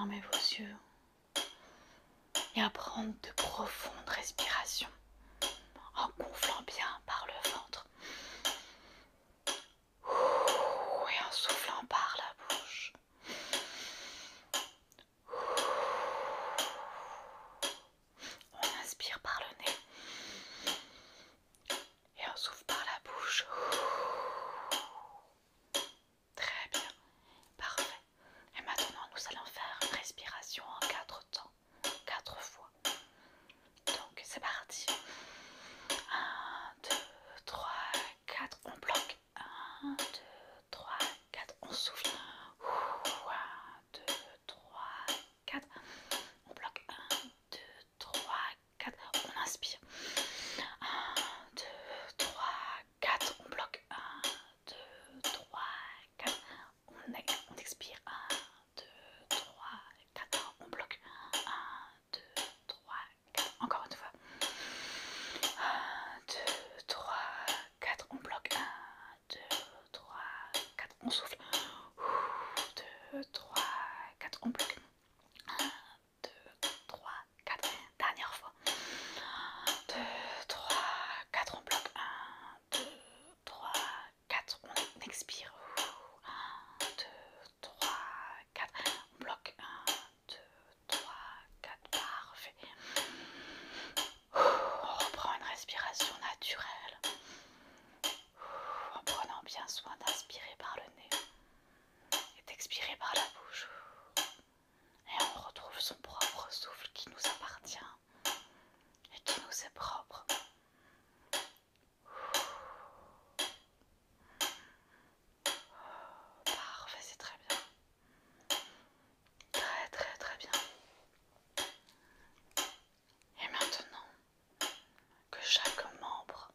fermer vos yeux et à prendre de profondes respirations en gonflant bien par le ventre et en soufflant par la bouche. On inspire par le nez et on souffle par la bouche. Très bien, parfait. Et maintenant nous allons faire une respiration en 4 temps, 4 fois. Donc c'est parti. 1, 2, 3, 4, on bloque. 1, 2, 3, 4, on souffle. 1, 2, 3, 4, on bloque. 1, 2, 3, 4, on inspire. 1, 2, 3, 4, on bloque. 1, 2, 3, 4, on expire. 1, 2, 3, 4, on bloque. 1, 2, 3, 4, encore une fois. 1, 2, 3, 4, on bloque. 1, 2, 3, 4, on souffle. 2, 3, 4, on bloque. 1, 2, 3, 4, dernière fois. 2, 3, 4, on bloque. 1, 2, 3, 4, on expire. 1, 2, 3, 4, on bloque. 1, 2, 3, 4, parfait. On reprend une respiration naturelle en prenant bien soin d'inspirer par le nez et d'expirer par la bouche. Et on retrouve son propre souffle qui nous appartient et qui nous est propre. Parfait, c'est très bien. Très très très bien. Et maintenant que chaque membre,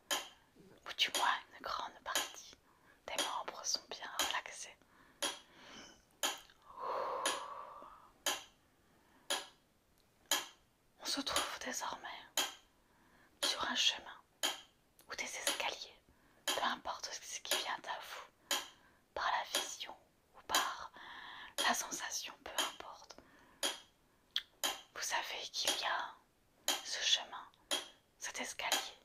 ou du moins une grande partie des membres sont bien relaxés, on se trouve désormais sur un chemin ou des escaliers, peu importe ce qui vient à vous, par la vision ou par la sensation, peu importe. Vous savez qu'il y a ce chemin, cet escalier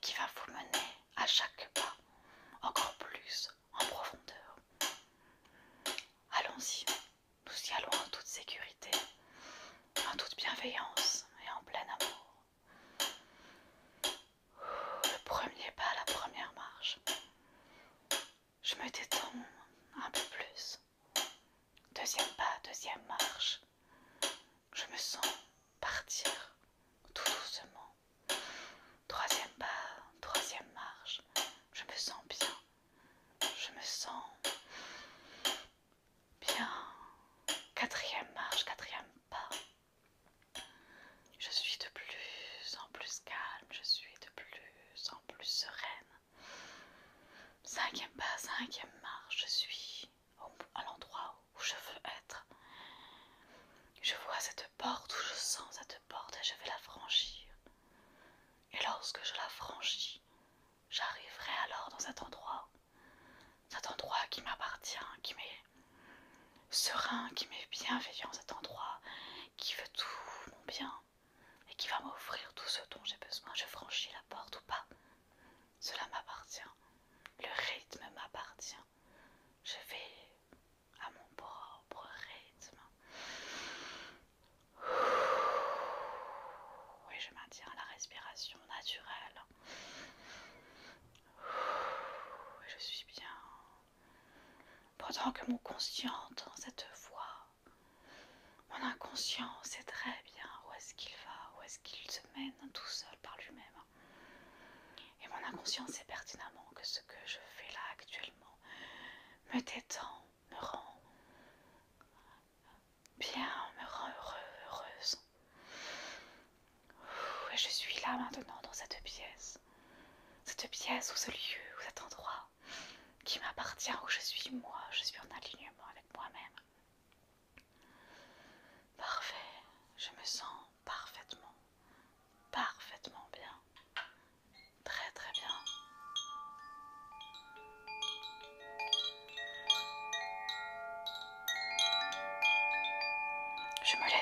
qui va vous mener à chaque pas encore plus en profondeur. Allons-y, nous y allons en toute sécurité, en toute bienveillance et en plein amour. Le premier pas, la première marche. Je me détends un peu plus. Deuxième pas, deuxième marche. Je me sens partir tout doucement. Troisième pas, troisième marche. Je me sens bien. Je me sens bien. Quatrième marche, quatrième pas. Je suis de plus en plus calme. Je suis de plus en plus sereine. Cinquième pas, cinquième marche. Je suis à l'endroit où je veux être. Je vois cette porte, où je sens cette porte et je vais la franchir. Et lorsque je la franchis, j'arriverai alors dans cet endroit qui m'appartient, qui m'est serein, qui m'est bienveillant, cet endroit qui veut tout mon bien et qui va m'offrir tout ce dont j'ai besoin. Je franchis la porte ou pas, cela m'appartient. Le rythme m'appartient. Je vais à mon propre rythme. Oui, je maintiens la respiration naturelle. Je suis bien. Pendant que mon conscient entend cette voix, mon inconscient sait très bien où est-ce qu'il va, où est-ce qu'il se mène tout seul par lui-même. Et mon inconscient sait pertinemment que ce que je fais là actuellement me détend, me rend bien, me rend heureuse. Et je suis là maintenant dans cette pièce ou ce lieu, ou cet endroit qui m'appartient, où je suis moi, je suis en alignement avec moi-même. Parfait, je me sens parfaitement bien, très très bien.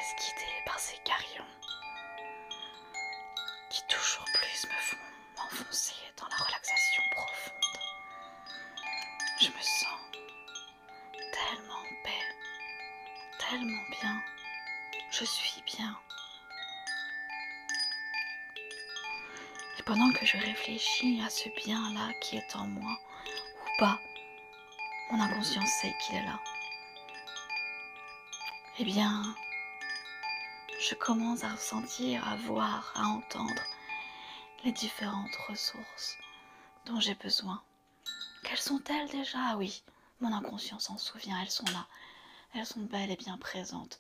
laisse guider par ces carillons qui toujours plus me font m'enfoncer dans la relaxation profonde. Je me sens tellement en paix, tellement bien, je suis bien. Et pendant que je réfléchis à ce bien-là qui est en moi, ou pas, mon inconscient sait qu'il est là. Eh bien, je commence à ressentir, à voir, à entendre les différentes ressources dont j'ai besoin. Quelles sont-elles déjà? Oui, mon inconscient s'en souvient, elles sont là. Elles sont bel et bien présentes.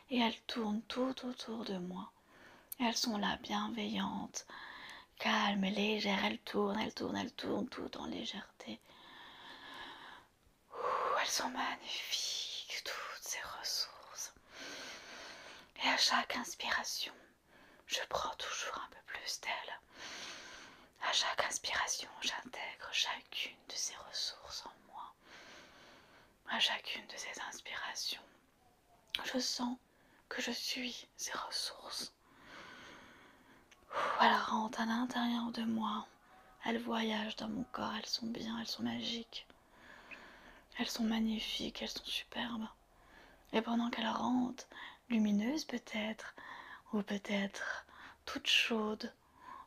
Et elles tournent tout autour de moi. Elles sont là, bienveillantes, calmes, légères. Elles tournent, tout en légèreté. Elles sont magnifiques, toutes ces ressources. Et à chaque inspiration, je prends toujours un peu plus d'elles. À chaque inspiration, j'intègre chacune de ces ressources en moi. À chacune de ces inspirations, je sens que je suis ces ressources. Elles rentrent à l'intérieur de moi. Elles voyagent dans mon corps. Elles sont bien, elles sont magiques. Elles sont magnifiques, elles sont superbes. Et pendant qu'elles rentrent, lumineuses peut-être, ou peut-être toutes chaudes,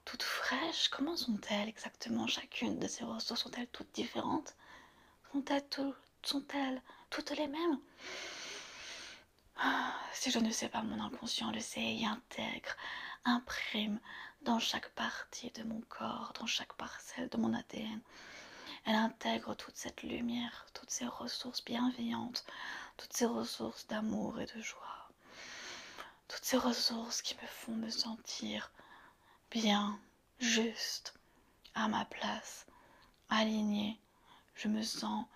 toutes fraîches, comment sont-elles exactement? Chacune de ces ressources sont-elles toutes différentes? Sont-elles toutes les mêmes? Si je ne sais pas, mon inconscient le sait et intègre, imprime dans chaque partie de mon corps, dans chaque parcelle de mon ADN. Elle intègre toute cette lumière, toutes ces ressources bienveillantes, toutes ces ressources d'amour et de joie. Toutes ces ressources qui me font me sentir bien, juste, à ma place, alignée. Je me sens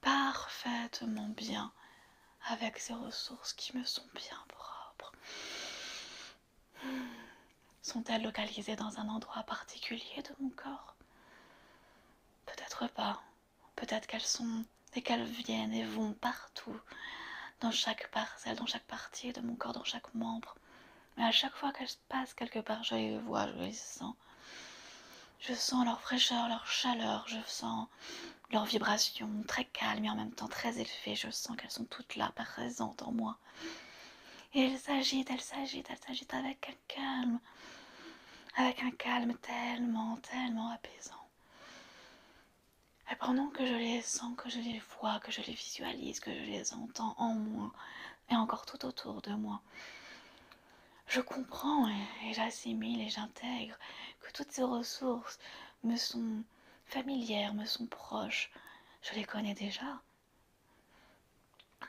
parfaitement bien avec ces ressources qui me sont bien propres. Sont-elles localisées dans un endroit particulier de mon corps? Peut-être pas. Peut-être qu'elles sont et qu'elles viennent et vont partout, dans chaque parcelle, dans chaque partie de mon corps, dans chaque membre. Mais à chaque fois qu'elles passent quelque part, je les vois, je les sens. Je sens leur fraîcheur, leur chaleur, je sens leurs vibrations très calmes et en même temps très élevées. Je sens qu'elles sont toutes là, présentes en moi. Et elles s'agitent avec un calme tellement apaisant. Et pendant que je les sens, que je les vois, que je les visualise, que je les entends en moi et encore tout autour de moi, je comprends et j'assimile et j'intègre que toutes ces ressources me sont familières, me sont proches. Je les connais déjà.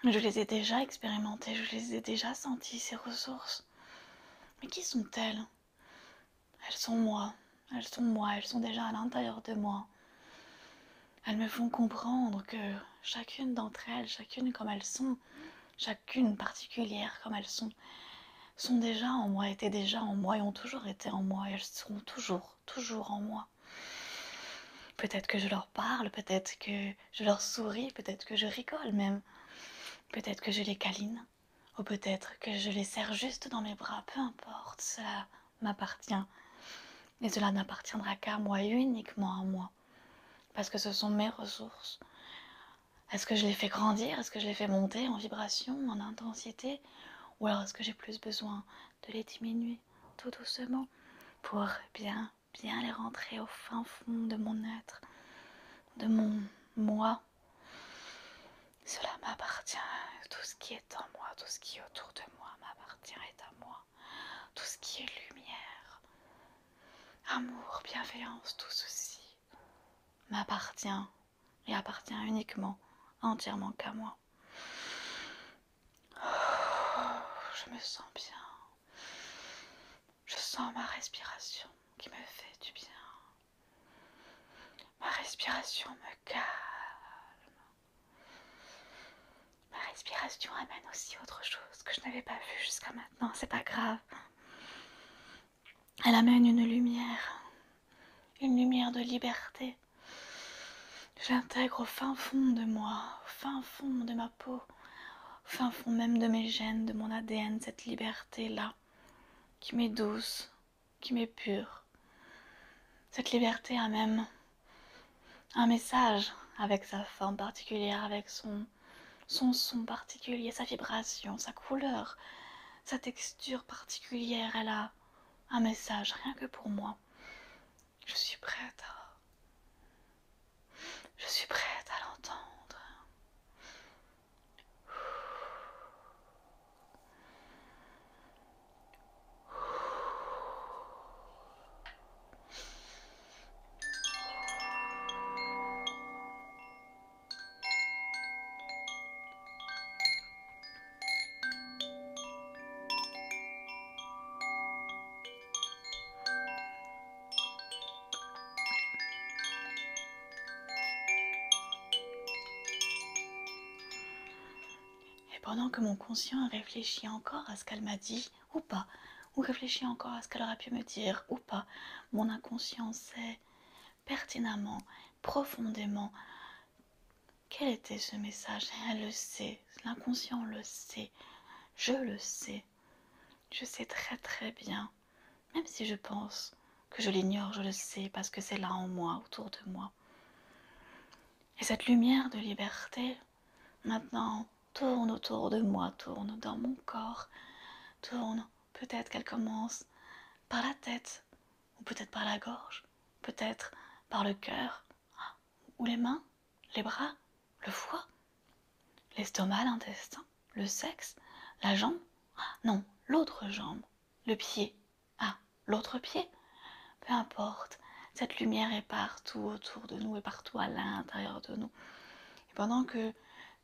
Je les ai déjà expérimentées, je les ai déjà senties, ces ressources. Mais qui sont-elles? Elles sont moi, elles sont déjà à l'intérieur de moi. Elles me font comprendre que chacune d'entre elles, chacune comme elles sont, chacune particulière comme elles sont déjà en moi, étaient déjà en moi et ont toujours été en moi et elles seront toujours en moi. Peut-être que je leur parle, peut-être que je leur souris, peut-être que je rigole même, peut-être que je les câline, ou peut-être que je les serre juste dans mes bras, peu importe, cela m'appartient. Et cela n'appartiendra qu'à moi et uniquement à moi, parce que ce sont mes ressources. Est-ce que je les fais grandir? Est-ce que je les fais monter en vibration, en intensité? Ou alors est-ce que j'ai plus besoin de les diminuer tout doucement pour bien les rentrer au fin fond de mon être, de mon moi? Cela m'appartient. Tout ce qui est en moi, tout ce qui est autour de moi m'appartient, est à moi. Tout ce qui est lumière, amour, bienveillance, tout ceci m'appartient et appartient uniquement, entièrement qu'à moi. Je me sens bien. Je sens ma respiration qui me fait du bien. Ma respiration me calme. Ma respiration amène aussi autre chose que je n'avais pas vu jusqu'à maintenant. C'est pas grave. Elle amène une lumière de liberté. J'intègre au fin fond de moi, au fin fond de ma peau, au fin fond même de mes gènes, de mon ADN, cette liberté-là, qui m'est douce, qui m'est pure. Cette liberté a même un message avec sa forme particulière, avec son son particulier, sa vibration, sa couleur, sa texture particulière. Elle a un message rien que pour moi. Je suis prête à l'entendre. Et pendant que mon conscient réfléchit encore à ce qu'elle m'a dit, ou pas, ou réfléchit encore à ce qu'elle aurait pu me dire, ou pas, mon inconscient sait pertinemment, profondément, quel était ce message. Et elle le sait, l'inconscient le sait, je le sais. Je sais très très bien, même si je pense que je l'ignore, je le sais parce que c'est là en moi, autour de moi. Et cette lumière de liberté, maintenant, tourne autour de moi, tourne dans mon corps, tourne, peut-être qu'elle commence par la tête, ou peut-être par la gorge, peut-être par le cœur, ou les mains, les bras, le foie, l'estomac, l'intestin, le sexe, la jambe, non, l'autre jambe, le pied, l'autre pied, peu importe, cette lumière est partout autour de nous et partout à l'intérieur de nous. Et pendant que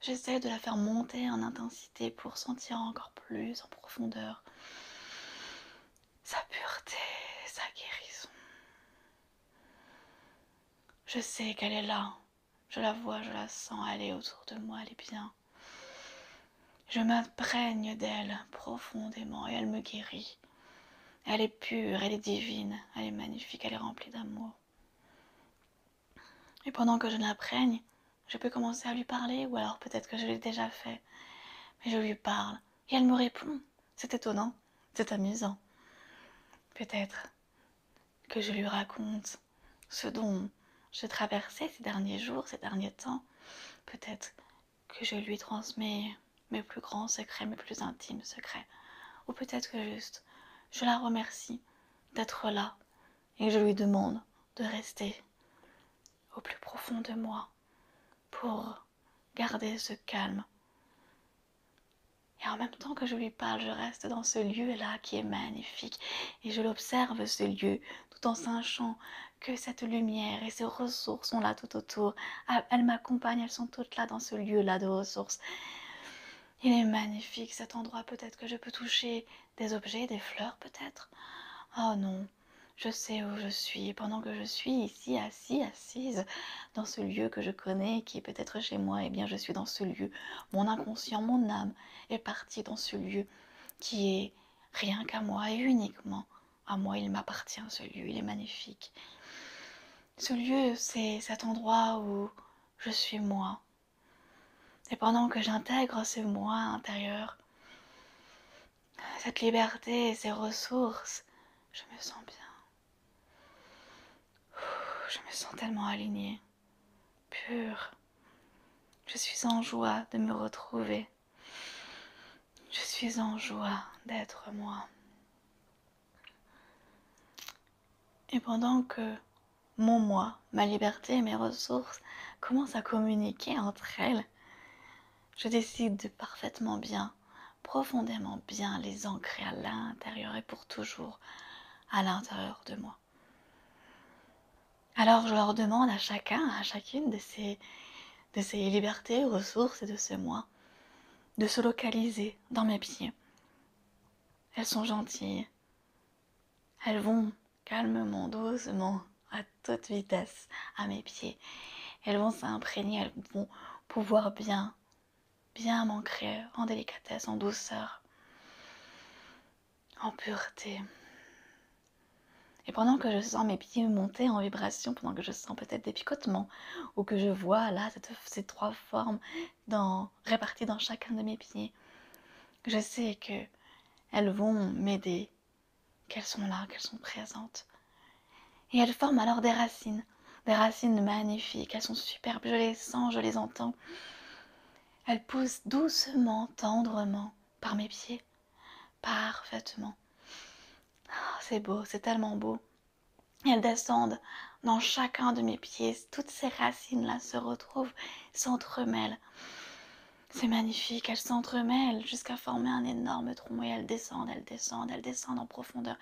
j'essaie de la faire monter en intensité pour sentir encore plus en profondeur sa pureté, sa guérison. Je sais qu'elle est là, je la vois, je la sens, elle est autour de moi, elle est bien. Je m'imprègne d'elle profondément et elle me guérit. Elle est pure, elle est divine, elle est magnifique, elle est remplie d'amour. Et pendant que je l'imprègne, je peux commencer à lui parler, ou alors peut-être que je l'ai déjà fait. Mais je lui parle, et elle me répond. C'est étonnant, c'est amusant. Peut-être que je lui raconte ce dont j'ai traversé ces derniers jours, ces derniers temps. Peut-être que je lui transmets mes plus grands secrets, mes plus intimes secrets. Ou peut-être que juste, je la remercie d'être là, et je lui demande de rester au plus profond de moi pour garder ce calme. Et en même temps que je lui parle, je reste dans ce lieu-là qui est magnifique et je l'observe, ce lieu, tout en sachant que cette lumière et ces ressources sont là tout autour. Elles m'accompagnent, elles sont toutes là dans ce lieu-là de ressources. Il est magnifique cet endroit, peut-être que je peux toucher des objets, des fleurs peut-être. Oh non, je sais où je suis. Pendant que je suis ici, assise, dans ce lieu que je connais, qui est peut-être chez moi, eh bien je suis dans ce lieu. Mon inconscient, mon âme est partie dans ce lieu qui est rien qu'à moi et uniquement à moi. Il m'appartient, ce lieu, il est magnifique. Ce lieu, c'est cet endroit où je suis moi. Et pendant que j'intègre ce moi intérieur, cette liberté et ces ressources, je me sens bien. Je me sens tellement alignée, pure. Je suis en joie de me retrouver. Je suis en joie d'être moi. Et pendant que mon moi, ma liberté et mes ressources commencent à communiquer entre elles, je décide de parfaitement bien, profondément bien les ancrer à l'intérieur et pour toujours à l'intérieur de moi. Alors je leur demande à chacun, à chacune de ces libertés, ressources et de ce moi, de se localiser dans mes pieds. Elles sont gentilles. Elles vont calmement, doucement, à toute vitesse à mes pieds. Elles vont s'imprégner, elles vont pouvoir bien m'ancrer en délicatesse, en douceur, en pureté. Et pendant que je sens mes pieds monter en vibration, pendant que je sens peut-être des picotements, ou que je vois là ces 3 formes réparties dans chacun de mes pieds, je sais que elles vont m'aider, qu'elles sont là, qu'elles sont présentes. Et elles forment alors des racines magnifiques, elles sont superbes, je les sens, je les entends. Elles poussent doucement, tendrement, par mes pieds, parfaitement. Oh, c'est beau, c'est tellement beau. Et elles descendent dans chacun de mes pieds, toutes ces racines-là se retrouvent, s'entremêlent. C'est magnifique, elles s'entremêlent jusqu'à former un énorme tronc et elles descendent, elles descendent, elles descendent en profondeur.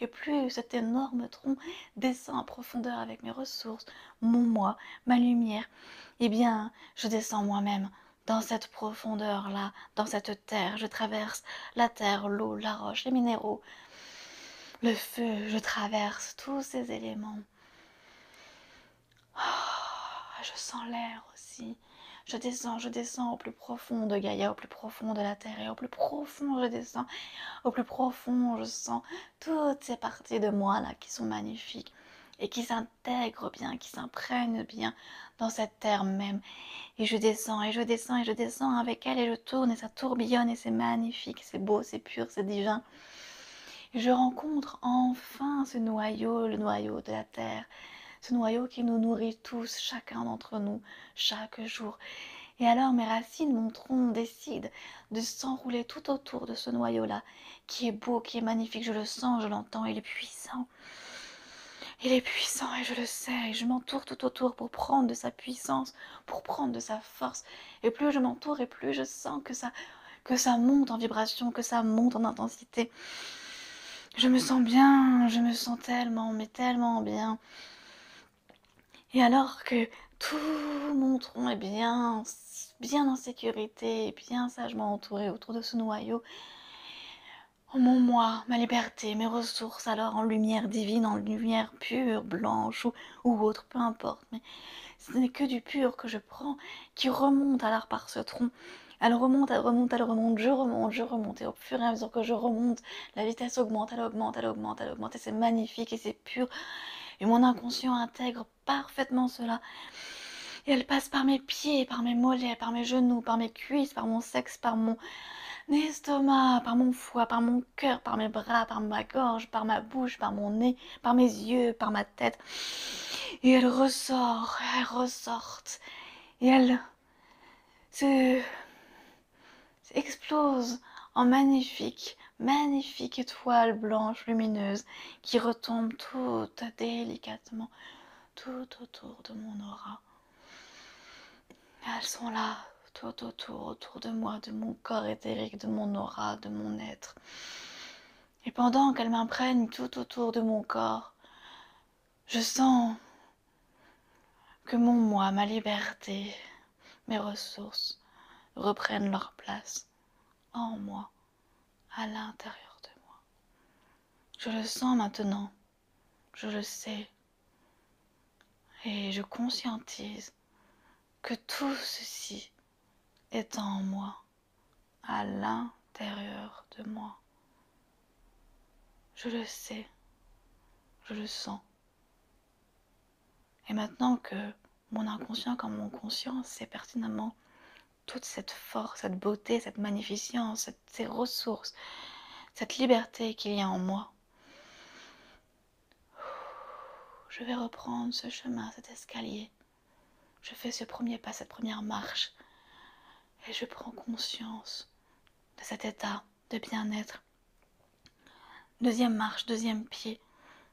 Et plus cet énorme tronc descend en profondeur avec mes ressources, mon moi, ma lumière, eh bien, je descends moi-même dans cette profondeur-là, dans cette terre. Je traverse la terre, l'eau, la roche, les minéraux, le feu, je traverse tous ces éléments. Oh, je sens l'air aussi. Je descends au plus profond de Gaïa, au plus profond de la terre, et au plus profond je descends, au plus profond je sens toutes ces parties de moi là qui sont magnifiques et qui s'intègrent bien, qui s'imprègnent bien dans cette terre même. Et je descends et je descends et je descends avec elle et je tourne et ça tourbillonne et c'est magnifique, c'est beau, c'est pur, c'est divin. Et je rencontre enfin ce noyau, le noyau de la terre, ce noyau qui nous nourrit tous, chacun d'entre nous, chaque jour. Et alors mes racines, mon tronc décide de s'enrouler tout autour de ce noyau-là, qui est beau, qui est magnifique, je le sens, je l'entends, il est puissant. Il est puissant et je le sais, et je m'entoure tout autour pour prendre de sa puissance, pour prendre de sa force. Et plus je m'entoure et plus je sens que ça monte en vibration, que ça monte en intensité. Je me sens bien, je me sens tellement, mais tellement bien. Et alors que tout mon tronc est bien en sécurité, bien sagement entouré autour de ce noyau, mon moi, ma liberté, mes ressources alors en lumière divine, en lumière pure, blanche ou autre, peu importe. Mais ce n'est que du pur que je prends, qui remonte alors par ce tronc. Elle remonte, elle remonte, elle remonte, je remonte. Et au fur et à mesure que je remonte, la vitesse augmente, elle augmente, elle augmente, elle augmente. Et c'est magnifique et c'est pur. Et mon inconscient intègre parfaitement cela. Et elle passe par mes pieds, par mes mollets, par mes genoux, par mes cuisses, par mon sexe, par mon estomac, par mon foie, par mon cœur, par mes bras, par ma gorge, par ma bouche, par mon nez, par mes yeux, par ma tête. Et elle ressort, elle ressortent. Et elle se explose en magnifique étoile blanche lumineuse qui retombe toute délicatement tout autour de mon aura. Elles sont là, tout autour de moi, de mon corps éthérique, de mon aura, de mon être. Et pendant qu'elles m'imprègnent tout autour de mon corps, je sens que mon moi, ma liberté, mes ressources reprennent leur place en moi, à l'intérieur de moi. Je le sens maintenant, je le sais, et je conscientise que tout ceci est en moi, à l'intérieur de moi. Je le sais, je le sens. Et maintenant que mon inconscient comme mon conscient sait pertinemment toute cette force, cette beauté, cette magnificence, ces ressources, cette liberté qu'il y a en moi, je vais reprendre ce chemin, cet escalier. Je fais ce premier pas, cette première marche, et je prends conscience de cet état de bien-être. Deuxième marche, deuxième pied,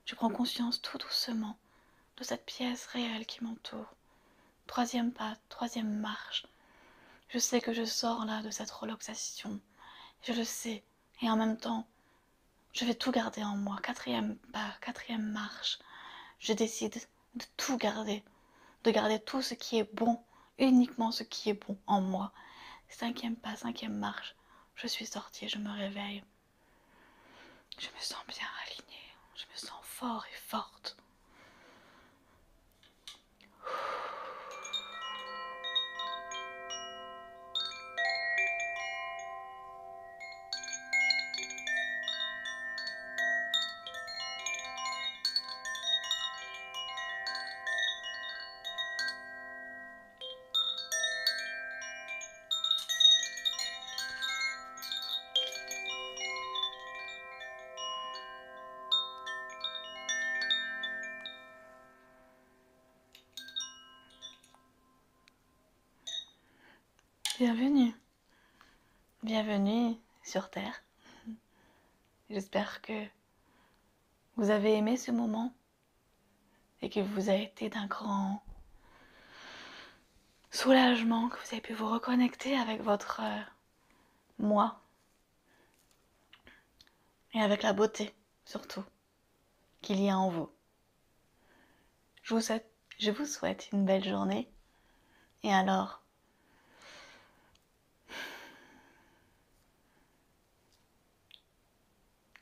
je prends conscience tout doucement de cette pièce réelle qui m'entoure. Troisième pas, troisième marche. Je sais que je sors là de cette relaxation. Je le sais. Et en même temps, je vais tout garder en moi. Quatrième pas, quatrième marche. Je décide de tout garder. De garder tout ce qui est bon. Uniquement ce qui est bon en moi. Cinquième pas, cinquième marche. Je suis sortie, je me réveille. Je me sens bien alignée. Je me sens fort et forte. Bienvenue. Bienvenue sur Terre. J'espère que vous avez aimé ce moment et que vous avez été d'un grand soulagement, que vous avez pu vous reconnecter avec votre moi et avec la beauté surtout qu'il y a en vous. Je vous souhaite une belle journée et alors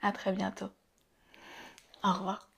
à très bientôt. Au revoir.